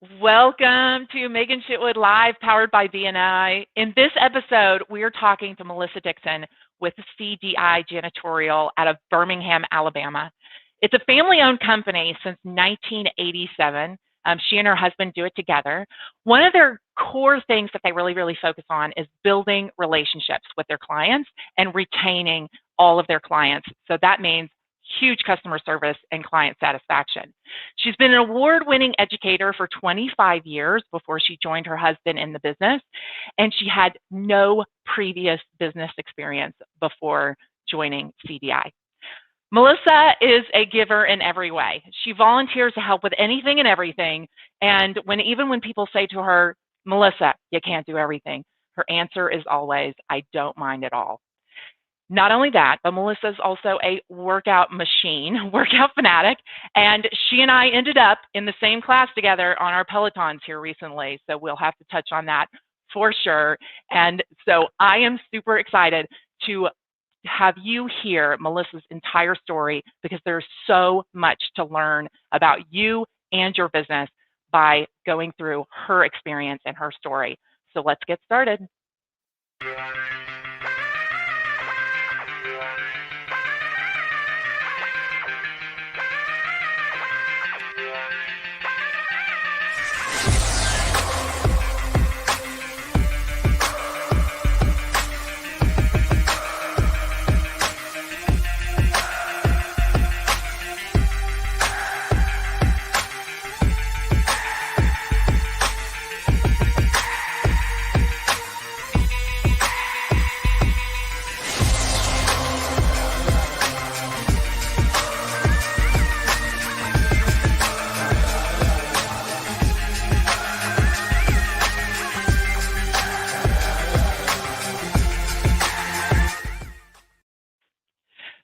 Welcome to Meaghan Chitwood Live, powered by BNI. In this episode, we are talking to Melissa Dixon with CDI Janitorial out of Birmingham, Alabama. It's a family-owned company since 1987. She and her husband do it together. One of their core things that they really focus on is building relationships with their clients and retaining all of their clients. So that means huge customer service and client satisfaction. She's been an award-winning educator for 25 years before she joined her husband in the business, and she had no previous business experience before joining CDI. Melissa is a giver in every way. She volunteers to help with anything and everything, and even when people say to her, "Melissa, you can't do everything," her answer is always, "I don't mind at all." Not only that, but Melissa is also a workout machine, workout fanatic, and she and I ended up in the same class together on our Pelotons here recently, so we'll have to touch on that for sure. And so I am super excited to have you hear Melissa's entire story because there's so much to learn about you and your business by going through her experience and her story. So let's get started.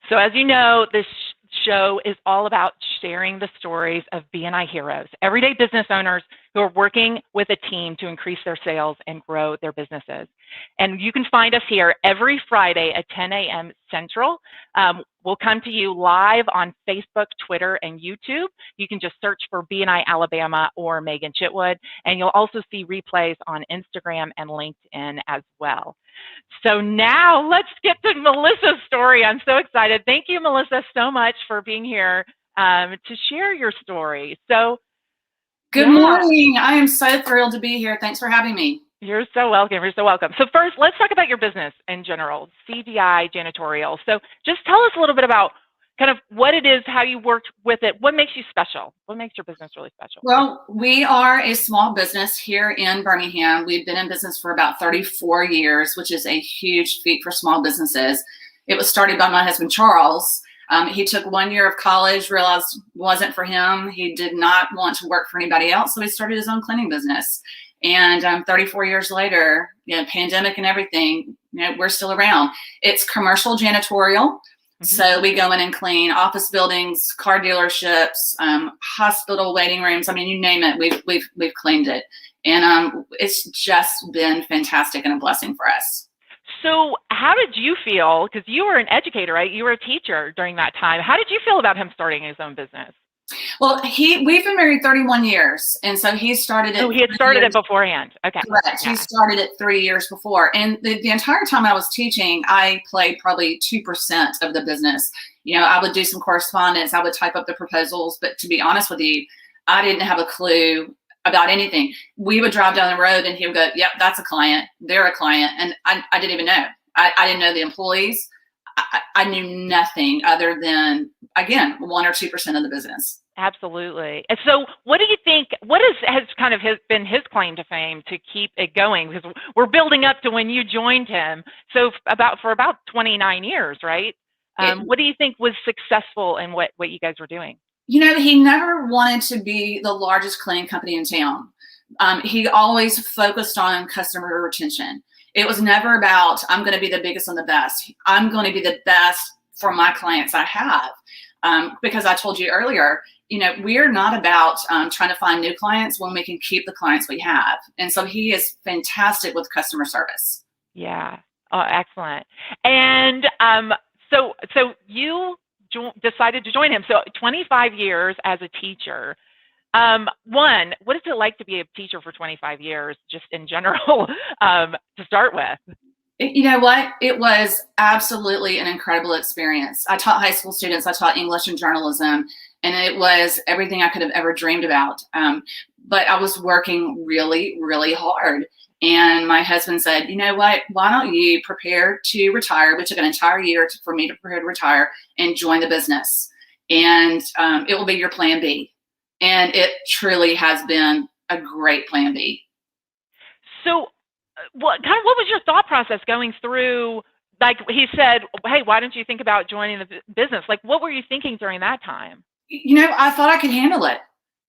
So as you know, this show is all about sharing the stories of BNI heroes, everyday business owners who are working with a team to increase their sales and grow their businesses. And you can find us here every Friday at 10 a.m. Central. We'll come to you live on Facebook, Twitter, and YouTube. You can just search for BNI Alabama or Meaghan Chitwood, and you'll also see replays on Instagram and LinkedIn as well. So now let's get to Melissa's story. I'm so excited. Thank you, Melissa, so much for being here to share your story. So, good morning. I am so thrilled to be here. Thanks for having me. You're so welcome. You're so welcome. So first, let's talk about your business in general, CDI Janitorial. So just tell us a little bit about kind of what it is, how you worked with it, what makes you special? What makes your business really special? Well, we are a small business here in Birmingham. We've been in business for about 34 years, which is a huge feat for small businesses. It was started by my husband, Charles. He took 1 year of college, realized it wasn't for him. He did not want to work for anybody else, so he started his own cleaning business. And 34 years later, pandemic and everything, we're still around. It's commercial janitorial. Mm-hmm. So we go in and clean office buildings, car dealerships, hospital waiting rooms. I mean, you name it, we've cleaned it. And it's just been fantastic and a blessing for us. So how did you feel, because you were an educator, right? You were a teacher during that time. How did you feel about him starting his own business? Well, we've been married 31 years, and so he started it. Oh, he had started it beforehand. Okay. Correct. Yeah. He started it 3 years before. And the entire time I was teaching, I played probably 2% of the business. I would do some correspondence. I would type up the proposals. But to be honest with you, I didn't have a clue about anything. We would drive down the road, and he would go, "Yep, that's a client. They're a client." And I didn't even know. I didn't know the employees. I knew nothing other than, again, 1 or 2% of the business. Absolutely. And so what do you think, has kind of been his claim to fame to keep it going? Because we're building up to when you joined him. So for about 29 years, right? What do you think was successful in what you guys were doing? He never wanted to be the largest cleaning company in town. He always focused on customer retention. It was never about, I'm going to be the biggest and the best. I'm going to be the best for my clients I have. Because I told you earlier, we're not about trying to find new clients when we can keep the clients we have. And so he is fantastic with customer service. Yeah. Oh, excellent. And so you decided to join him. So 25 years as a teacher. One, what is it like to be a teacher for 25 years, just in general, to start with? You know what? It was absolutely an incredible experience. I taught high school students, I taught English and journalism, and it was everything I could have ever dreamed about. But I was working really, really hard. And my husband said, you know what? Why don't you prepare to retire? We took an entire year for me to prepare to retire and join the business. And it will be your plan B. And it truly has been a great plan B. So, what was your thought process going through? Like he said, hey, why don't you think about joining the business? Like, what were you thinking during that time? You know, I thought I could handle it.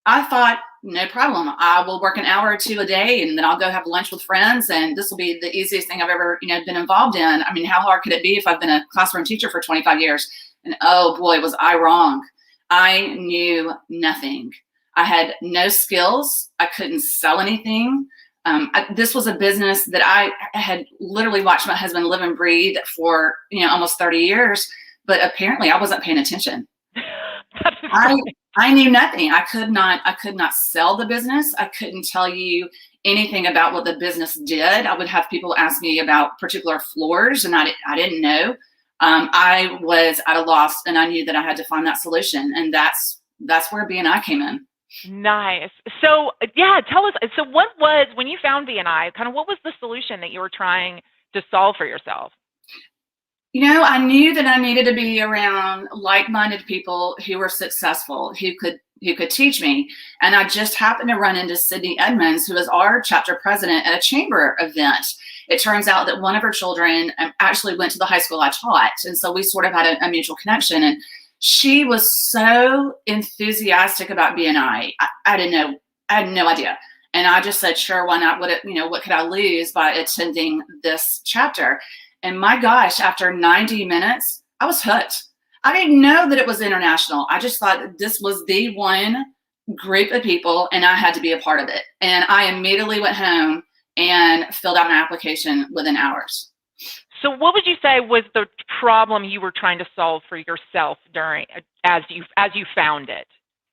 I thought, no problem. I will work an hour or two a day, and then I'll go have lunch with friends, and this will be the easiest thing I've ever, been involved in. I mean, how hard could it be if I've been a classroom teacher for 25 years? And oh boy, was I wrong. I knew nothing. I had no skills. I couldn't sell anything. This was a business that I had literally watched my husband live and breathe for, almost 30 years, but apparently I wasn't paying attention. I knew nothing. I could not sell the business. I couldn't tell you anything about what the business did. I would have people ask me about particular floors, and I didn't know. I was at a loss, and I knew that I had to find that solution, and that's where BNI came in. Nice. So yeah, tell us. So what was, when you found BNI, kind of what was the solution that you were trying to solve for yourself? I knew that I needed to be around like-minded people who were successful, who could teach me. And I just happened to run into Sydney Edmonds, who is our chapter president at a chamber event. It turns out that one of her children actually went to the high school I taught. And so we sort of had a mutual connection. And she was so enthusiastic about BNI. I didn't know. I had no idea. And I just said, sure, why not? What could I lose by attending this chapter? And my gosh, after 90 minutes, I was hooked. I didn't know that it was international. I just thought that this was the one group of people, and I had to be a part of it. And I immediately went home and filled out an application within hours. So what would you say was the problem you were trying to solve for yourself as you found it?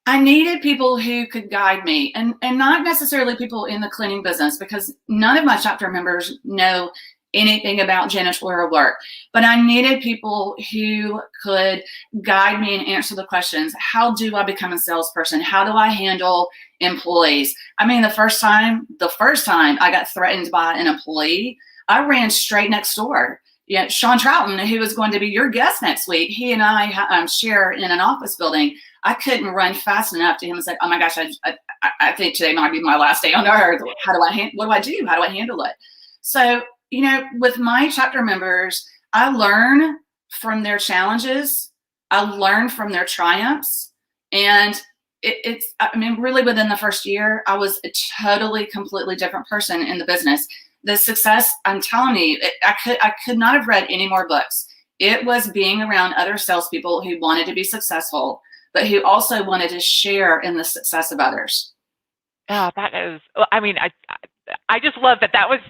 I needed people who could guide me, and not necessarily people in the cleaning business, because none of my chapter members know anything about janitorial work. But I needed people who could guide me and answer the questions. How do I become a salesperson? How do I handle employees? I mean, the first time I got threatened by an employee, I ran straight next door. Sean Troughton, who was going to be your guest next week, he and I share in an office building. I couldn't run fast enough to him and say, oh my gosh, I think today might be my last day on earth. What do I do? How do I handle it? So, with my chapter members, I learn from their challenges. I learn from their triumphs. And really within the first year, I was a totally, completely different person in the business. The success, I'm telling you, I could not have read any more books. It was being around other salespeople who wanted to be successful, but who also wanted to share in the success of others. Oh, that is, I just love that was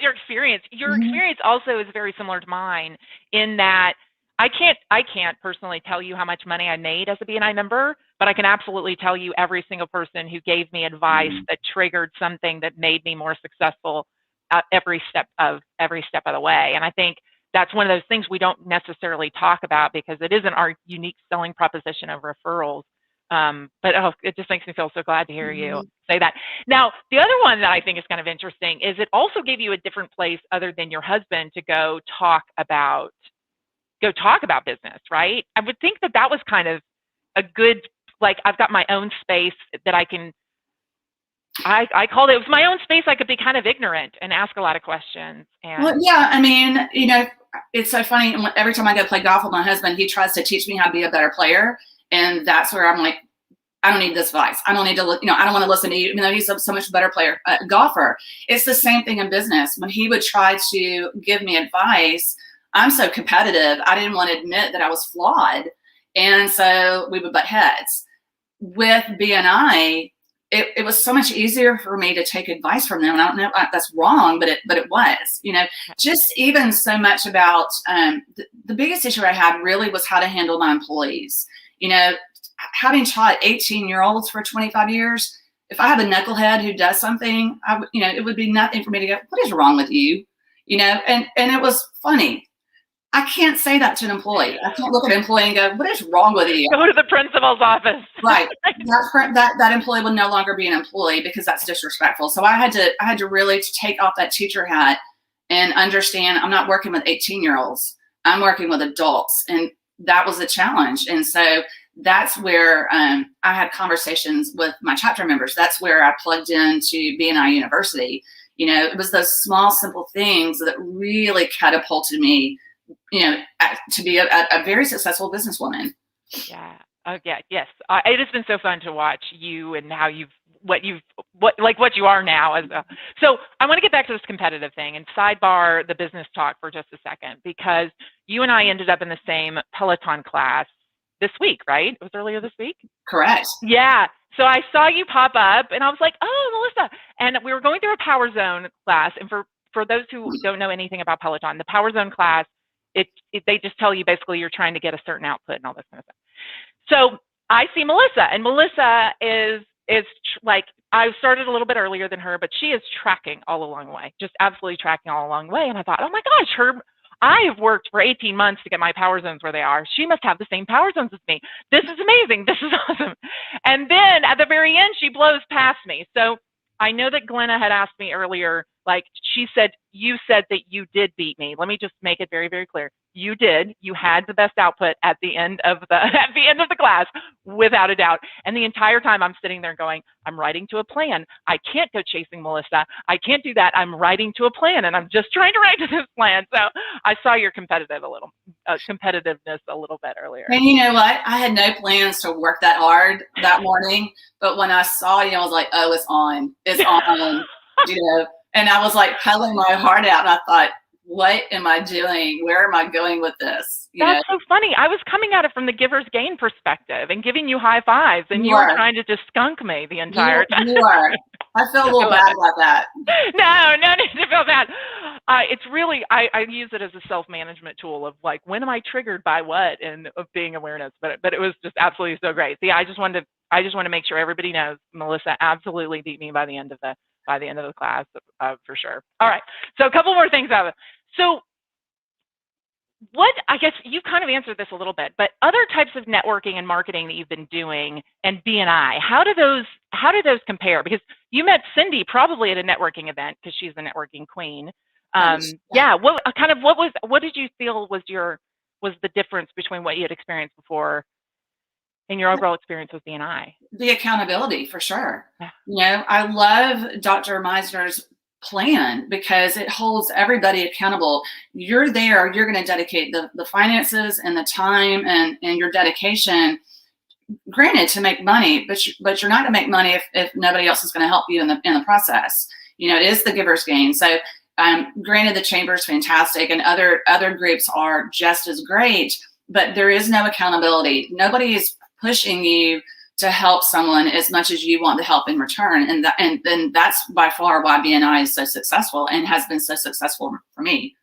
your experience. Your experience also is very similar to mine in that I can't personally tell you how much money I made as a BNI member, but I can absolutely tell you every single person who gave me advice that triggered something that made me more successful every step of the way. And I think that's one of those things we don't necessarily talk about because it isn't our unique selling proposition of referrals. But it just makes me feel so glad to hear you say that. Now, the other one that I think is kind of interesting is it also gave you a different place other than your husband to go talk about business, right? I would think that was kind of a good, like, I've got my own space that I called it was my own space. I could be kind of ignorant and ask a lot of questions. Well, yeah, it's so funny. Every time I go play golf with my husband, he tries to teach me how to be a better player. And that's where I'm like, I don't need this advice. I don't need to, I don't want to listen to you, even though he's so much better player, golfer. It's the same thing in business. When he would try to give me advice, I'm so competitive. I didn't want to admit that I was flawed. And so we would butt heads. With BNI, it was so much easier for me to take advice from them. And I don't know if that's wrong, but it was, just even so much about the biggest issue I had really was how to handle my employees. having taught 18-year-olds for 25 years, if I have a knucklehead who does something, it would be nothing for me to go, what is wrong with you? And it was funny. I can't say that to an employee. I can't look at an employee and go, what is wrong with you? Go to the principal's office. Right. That employee would no longer be an employee because that's disrespectful. So I had to really take off that teacher hat and understand I'm not working with 18-year-olds. I'm working with adults. And that was a challenge. And so that's where I had conversations with my chapter members. That's where I plugged into BNI University. It was those small, simple things that really catapulted me, to be a very successful businesswoman. Yeah. Oh, yeah. Yes. It has been so fun to watch you and how what you are now. So I want to get back to this competitive thing and sidebar the business talk for just a second, because you and I ended up in the same Peloton class this week, right? It was earlier this week? Correct. Yeah. So I saw you pop up and I was like, oh, Melissa. And we were going through a Power Zone class. And for those who don't know anything about Peloton, the Power Zone class, they just tell you basically you're trying to get a certain output and all this kind of stuff. So I see Melissa, and Melissa is like, I started a little bit earlier than her, but she is tracking all along the way, just absolutely tracking all along the way. And I thought, oh my gosh, I have worked for 18 months to get my power zones where they are. She must have the same power zones as me. This is amazing. This is awesome. And then at the very end, she blows past me. So I know that Glenna had asked me earlier, like you said that you did beat me. Let me just make it very, very clear. You did. You had the best output at the end of the class, without a doubt. And the entire time I'm sitting there going, I'm writing to a plan. I can't go chasing Melissa. I can't do that. I'm writing to a plan, and I'm just trying to write to this plan. So I saw your competitiveness a little bit earlier. And you know what? I had no plans to work that hard that morning, but when I saw you, I was like, oh, it's on. It's on. And I was like pedaling my heart out, and I thought, what am I doing? Where am I going with this? That's so funny. I was coming at it from the giver's gain perspective and giving you high fives, and you were trying to just skunk me the entire time. You are. I feel a little bad about that. No need to feel bad. It's really, I use it as a self-management tool of like, when am I triggered by what, and of being awareness. But it was just absolutely so great. See, I just wanted to make sure everybody knows Melissa absolutely beat me by the end of the class, for sure. All right. So a couple more things out of it. So I guess you kind of answered this a little bit, but other types of networking and marketing that you've been doing and BNI, how do those compare? Because you met Cindy probably at a networking event, because she's the networking queen. Yeah. What did you feel was the difference between what you had experienced before in your overall experience with BNI? The accountability, for sure. Yeah. I love Dr. Meisner's plan because it holds everybody accountable. You're there, you're going to dedicate the finances and the time and your dedication, granted, to make money, but you're not going to make money if nobody else is going to help you in the process. It is the giver's gain. So granted, the chamber is fantastic and other groups are just as great, but there is no accountability. Nobody is pushing you to help someone as much as you want to help in return. And then that's by far why BNI is so successful and has been so successful for me.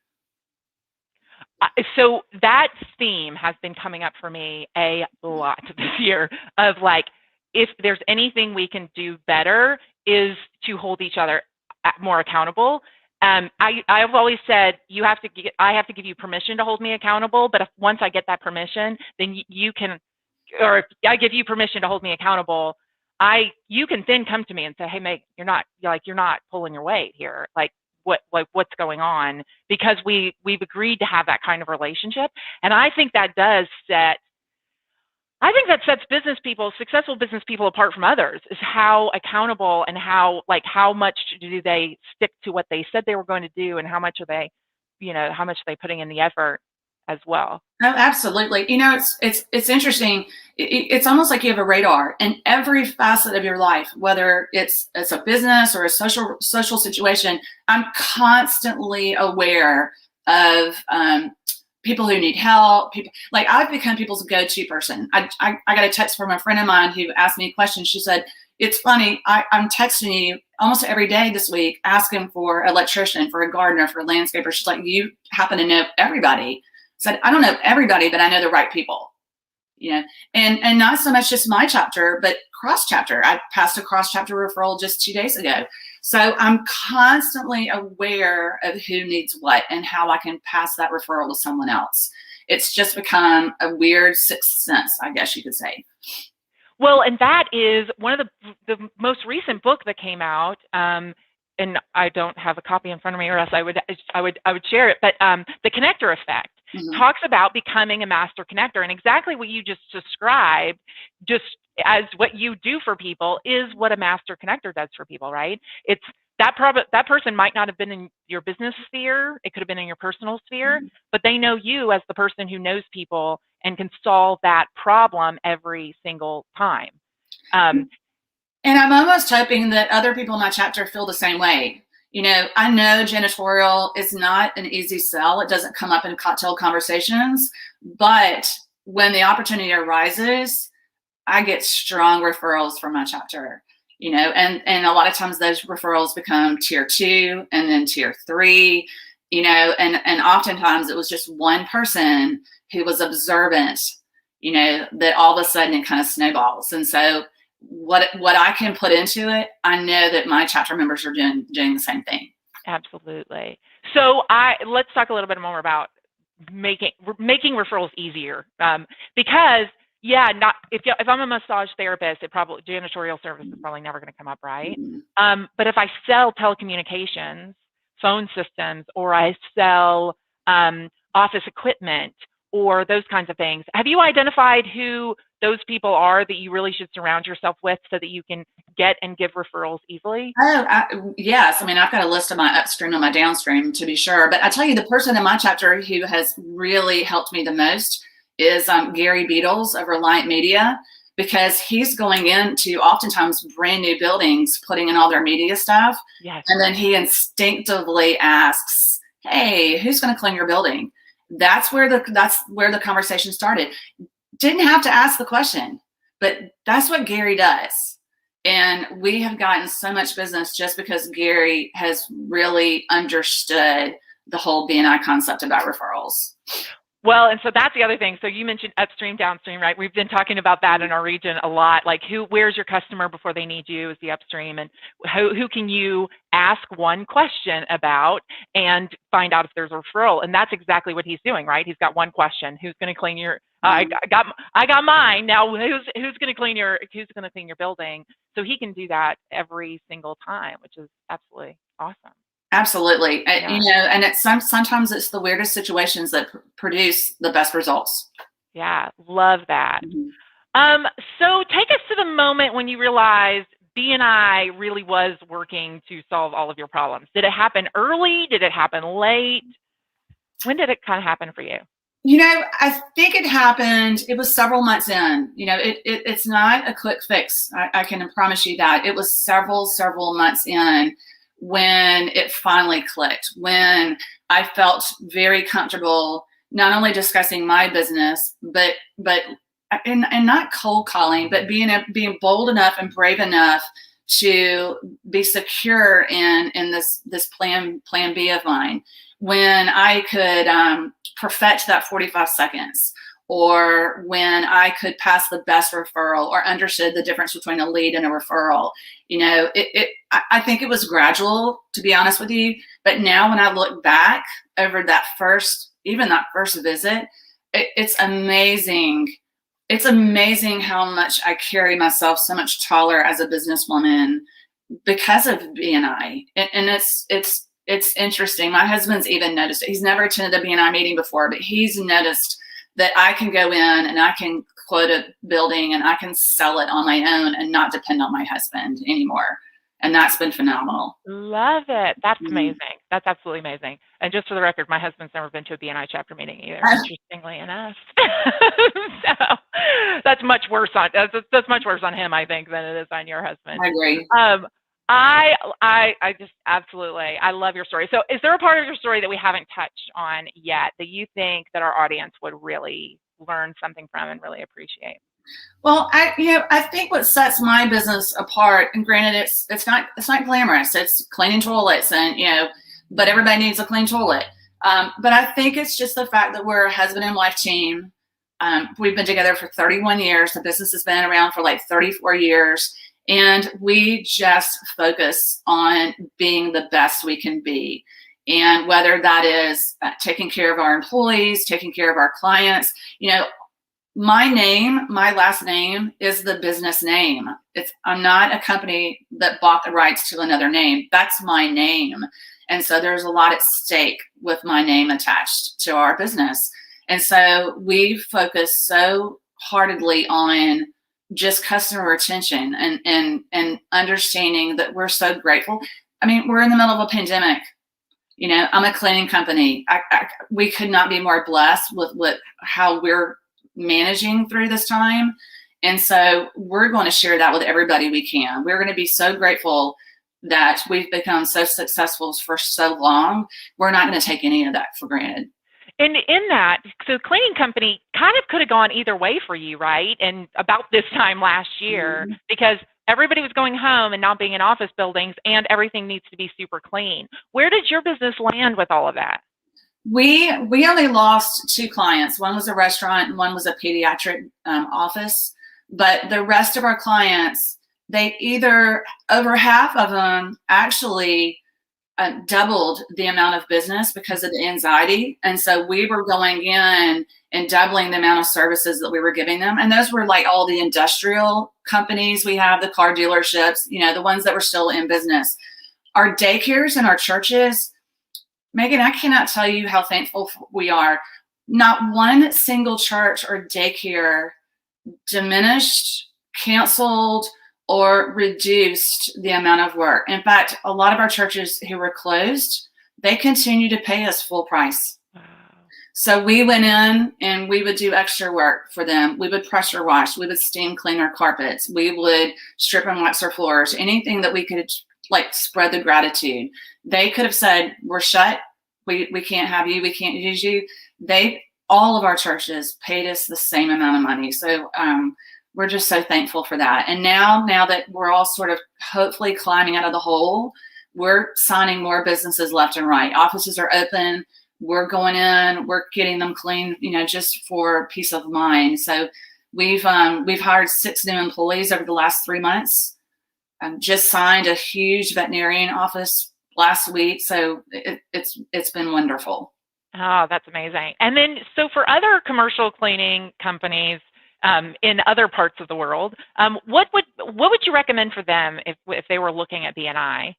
So that theme has been coming up for me a lot this year of like, if there's anything we can do better is to hold each other more accountable. I've always said I have to give you permission to hold me accountable, but once I get that permission, then you can, or if I give you permission to hold me accountable, you can then come to me and say, hey, Meg, you're not pulling your weight here. What's going on? Because we've agreed to have that kind of relationship. And I think that sets successful business people apart from others, is how accountable and how much do they stick to what they said they were going to do, and how much are they putting in the effort as well. Oh, absolutely. It's interesting. It's almost like you have a radar in every facet of your life, whether it's a business or a social situation. I'm constantly aware of people who need help. I've become people's go-to person. I got a text from a friend of mine who asked me a question. She said, it's funny, I'm texting you almost every day this week, asking for an electrician, for a gardener, for a landscaper. She's like, you happen to know everybody. I said, I don't know everybody, but I know the right people. and not so much just my chapter, but cross chapter. I passed a cross chapter referral just 2 days ago. So I'm constantly aware of who needs what and how I can pass that referral to someone else. It's just become a weird sixth sense, I guess you could say. Well, and that is one of the most recent book that came out, and I don't have a copy in front of me, or else I would share it. But the Connector Effect talks about becoming a master connector, and exactly what you just described, just as what you do for people, is what a master connector does for people, right? It's that person might not have been in your business sphere. It could have been in your personal sphere, but they know you as the person who knows people and can solve that problem every single time. And I'm almost hoping that other people in my chapter feel the same way. I know janitorial is not an easy sell. It doesn't come up in cocktail conversations, but when the opportunity arises, I get strong referrals from my chapter. And a lot of times those referrals become tier 2 and then tier 3, and oftentimes it was just one person who was observant, that all of a sudden it kind of snowballs. And so what I can put into it, I know that my chapter members are doing the same thing. Absolutely. So let's talk a little bit more about making referrals easier, because not if I'm a massage therapist, janitorial service is probably never going to come up, right? But if I sell telecommunications, phone systems, or I sell office equipment, or those kinds of things, have you identified who those people are that you really should surround yourself with so that you can get and give referrals easily? Yes. I mean, I've got a list of my upstream and my downstream, to be sure. But I tell you, the person in my chapter who has really helped me the most is Gary Beatles of Reliant Media, because he's going into oftentimes brand new buildings, putting in all their media stuff. Yes. And then he instinctively asks, hey, who's going to clean your building? That's where the conversation started. Didn't have to ask the question, but that's what Gary does. And we have gotten so much business just because Gary has really understood the whole BNI concept about referrals. Well, and so that's the other thing. So you mentioned upstream, downstream, right? We've been talking about that in our region a lot. Like where's your customer before they need you is the upstream, and who can you ask one question about and find out if there's a referral? And that's exactly what he's doing, right? He's got one question: who's going to clean your? I got mine. Now who's going to clean your building? So he can do that every single time, which is absolutely awesome. Absolutely. Yeah. And sometimes it's the weirdest situations that produce the best results. Yeah, love that. So take us to the moment when you realized BNI really was working to solve all of your problems. Did it happen early? Did it happen late? When did it kind of happen for you? I think it happened, it was several months in. It's not a quick fix. I can promise you that. It was several months in when it finally clicked, when I felt very comfortable not only discussing my business, but not cold calling, but being bold enough and brave enough to be secure in this plan B of mine. When I could perfect that 45 seconds, or when I could pass the best referral, or understood the difference between a lead and a referral. I think it was gradual, to be honest with you. But now when I look back over that first visit, it's amazing. It's amazing how much I carry myself so much taller as a businesswoman because of BNI. And it's interesting. My husband's even noticed it. He's never attended a BNI meeting before, but he's noticed that I can go in and I can quote a building and I can sell it on my own and not depend on my husband anymore. And that's been phenomenal. Love it. That's amazing. That's absolutely amazing. And just for the record, my husband's never been to a BNI chapter meeting either, interestingly enough. So that's much worse on him, I think, than it is on your husband. I agree. I just absolutely, I love your story. So is there a part of your story that we haven't touched on yet that you think that our audience would really learn something from and really appreciate? Well, I think what sets my business apart, and granted, it's not glamorous. It's cleaning toilets, and but everybody needs a clean toilet. But I think it's just the fact that we're a husband and wife team. We've been together for 31 years. The business has been around for like 34 years. And we just focus on being the best we can be. And whether that is taking care of our employees, taking care of our clients, my name, my last name is the business name. I'm not a company that bought the rights to another name. That's my name. And so there's a lot at stake with my name attached to our business. And so we focus so heartedly on just customer retention and understanding that we're so grateful. I mean, we're in the middle of a pandemic. I'm a cleaning company. We could not be more blessed with how we're managing through this time. And so we're going to share that with everybody we can. We're going to be so grateful that we've become so successful for so long. We're not going to take any of that for granted. And in that, so the cleaning company kind of could have gone either way for you, right? And about this time last year, because everybody was going home and not being in office buildings, and everything needs to be super clean. Where did your business land with all of that? We only lost 2 clients. One was a restaurant and one was a pediatric office. But the rest of our clients, they either, over half of them actually doubled the amount of business because of the anxiety. And so we were going in and doubling the amount of services that we were giving them. And those were like all the industrial companies we have, the car dealerships, the ones that were still in business. Our daycares and our churches, Meaghan, I cannot tell you how thankful we are. Not one single church or daycare diminished, canceled, or reduced the amount of work. In fact, a lot of our churches who were closed, they continue to pay us full price. Wow. So we went in and we would do extra work for them. We would pressure wash. We would steam clean our carpets. We would strip and wax our floors. Anything that we could spread the gratitude. They could have said, we're shut. We can't have you. We can't use you. All of our churches paid us the same amount of money. So we're just so thankful for that. And now that we're all sort of hopefully climbing out of the hole, we're signing more businesses left and right. Offices are open. We're going in, we're getting them clean, just for peace of mind. So we've hired 6 new employees over the last 3 months. Just signed a huge veterinarian office last week. So it's been wonderful. Oh, that's amazing. And then, so for other commercial cleaning companies, in other parts of the world, what would you recommend for them if they were looking at BNI?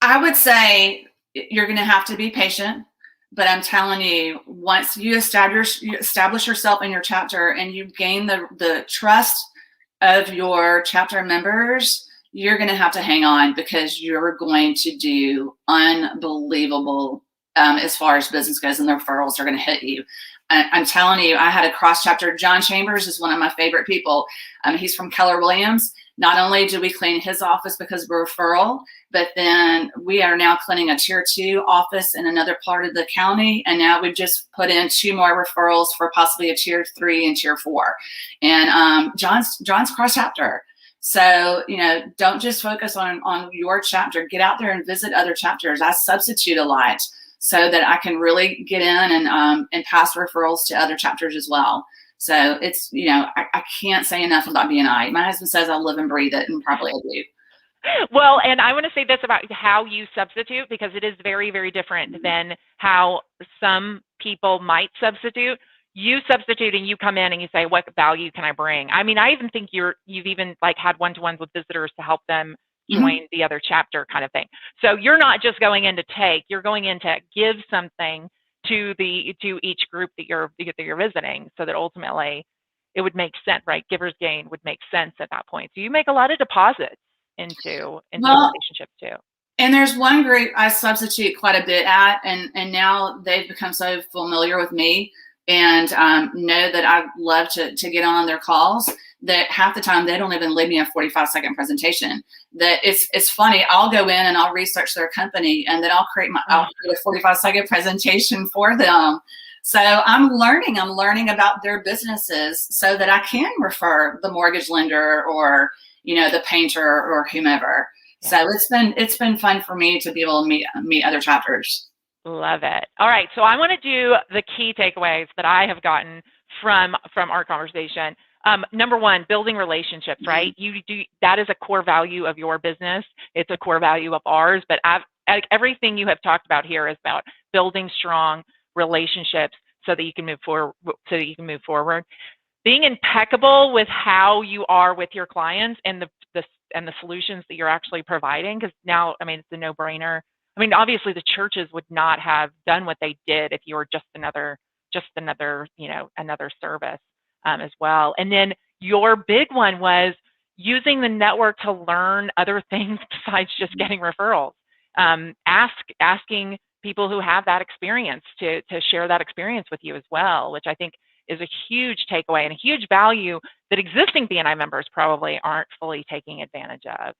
I would say you're going to have to be patient, but I'm telling you, once you establish yourself in your chapter and you gain the trust of your chapter members, you're going to have to hang on, because you're going to do unbelievable as far as business goes, and the referrals are going to hit you. I'm telling you, I had a cross chapter. John Chambers is one of my favorite people. He's from Keller Williams. Not only do we clean his office because we're referral, but then we are now cleaning a tier 2 office in another part of the county. And now we've just put in 2 more referrals for possibly a tier 3 and tier 4. And John's cross chapter. So, don't just focus on your chapter. Get out there and visit other chapters. I substitute a lot so that I can really get in and pass referrals to other chapters as well. So it's, I can't say enough about BNI. My husband says I live and breathe it, and probably I do. Well, and I want to say this about how you substitute, because it is very, very different than how some people might substitute. You substitute and you come in and you say, what value can I bring? I mean, I even think you've even had one-to-ones with visitors to help them join the other chapter kind of thing. So you're not just going in to take, you're going in to give something to each group that you're visiting, so that ultimately it would make sense, right? Giver's gain would make sense at that point. So you make a lot of deposits into the relationship too. And there's one group I substitute quite a bit at, and now they've become so familiar with me and know that I love to get on their calls, that half the time they don't even leave me a 45-second presentation. That it's funny. I'll go in and I'll research their company, and then I'll create a 45-second presentation for them. So I'm learning about their businesses so that I can refer the mortgage lender or the painter or whomever. Yeah. So it's been fun for me to be able to meet other chapters. Love it. All right, so I want to do the key takeaways that I have gotten from our conversation. Number one, building relationships, right? That is a core value of your business. It's a core value of ours, but everything you have talked about here is about building strong relationships so that you can move forward. Being impeccable with how you are with your clients and the solutions that you're actually providing, because now, I mean, it's a no-brainer. I mean, obviously the churches would not have done what they did if you were just another, another service as well. And then your big one was using the network to learn other things besides just getting referrals. Asking people who have that experience to share that experience with you as well, which I think is a huge takeaway and a huge value that existing BNI members probably aren't fully taking advantage of.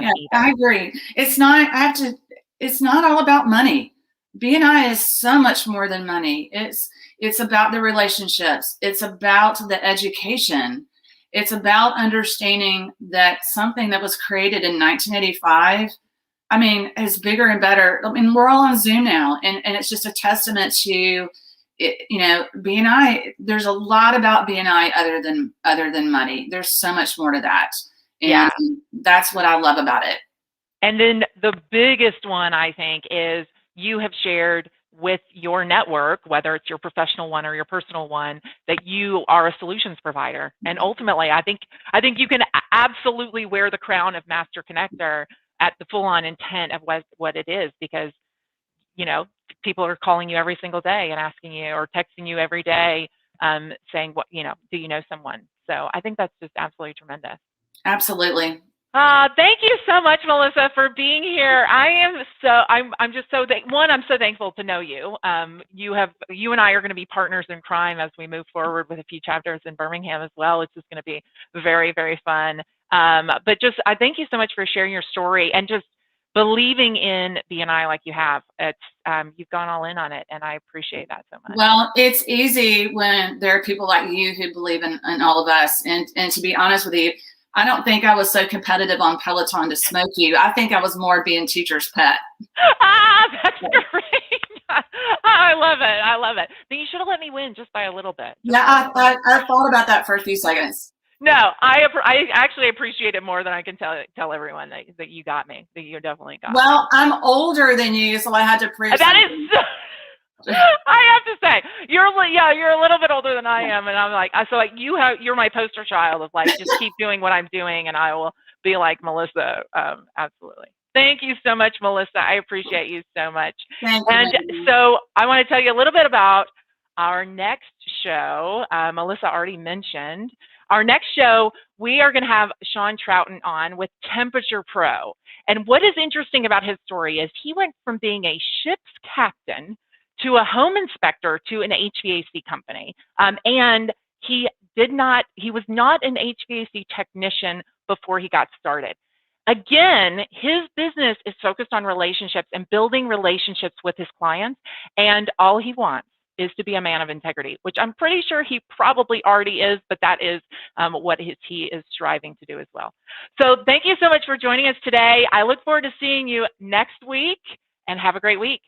Yeah, I agree. It's not all about money. BNI is so much more than money. It's about the relationships. It's about the education. It's about understanding that something that was created in 1985, I mean, is bigger and better. I mean, we're all on Zoom now, and it's just a testament to it, BNI. There's a lot about BNI other than money. There's so much more to that. And that's what I love about it. And then the biggest one, I think, is you have shared with your network, whether it's your professional one or your personal one, that you are a solutions provider. And ultimately, I think you can absolutely wear the crown of Master Connector at the full-on intent of what it is, because, people are calling you every single day and asking you or texting you every day saying, do you know someone? So I think that's just absolutely tremendous. Absolutely. Thank you so much, Melissa, for being here. I'm so thankful to know you. You and I are going to be partners in crime as we move forward with a few chapters in Birmingham as well. It's just going to be very, very fun. But I thank you so much for sharing your story and just believing in BNI like you have. You've gone all in on it, and I appreciate that so much. Well, it's easy when there are people like you who believe in all of us. And to be honest with you, I don't think I was so competitive on Peloton to smoke you. I think I was more being teacher's pet. That's great. I love it. Then you should have let me win just by a little bit. Yeah, I thought about that for a few seconds. No, I actually appreciate it more than I can tell everyone that you got me, that you definitely got me. Well, I'm older than you, so I had to prove that something. I have to say, you're a little bit older than I am, and I'm like, you're my poster child of like, just keep doing what I'm doing, and I will be like Melissa. Absolutely. Thank you so much, Melissa. I appreciate you so much. Thank you. So I want to tell you a little bit about our next show. Melissa already mentioned our next show. We are going to have Sean Troughton on with Temperature Pro, and what is interesting about his story is he went from being a ship's captain to a home inspector to an HVAC company. And he was not an HVAC technician before he got started. Again, his business is focused on relationships and building relationships with his clients. And all he wants is to be a man of integrity, which I'm pretty sure he probably already is, but that is what he is striving to do as well. So thank you so much for joining us today. I look forward to seeing you next week, and have a great week.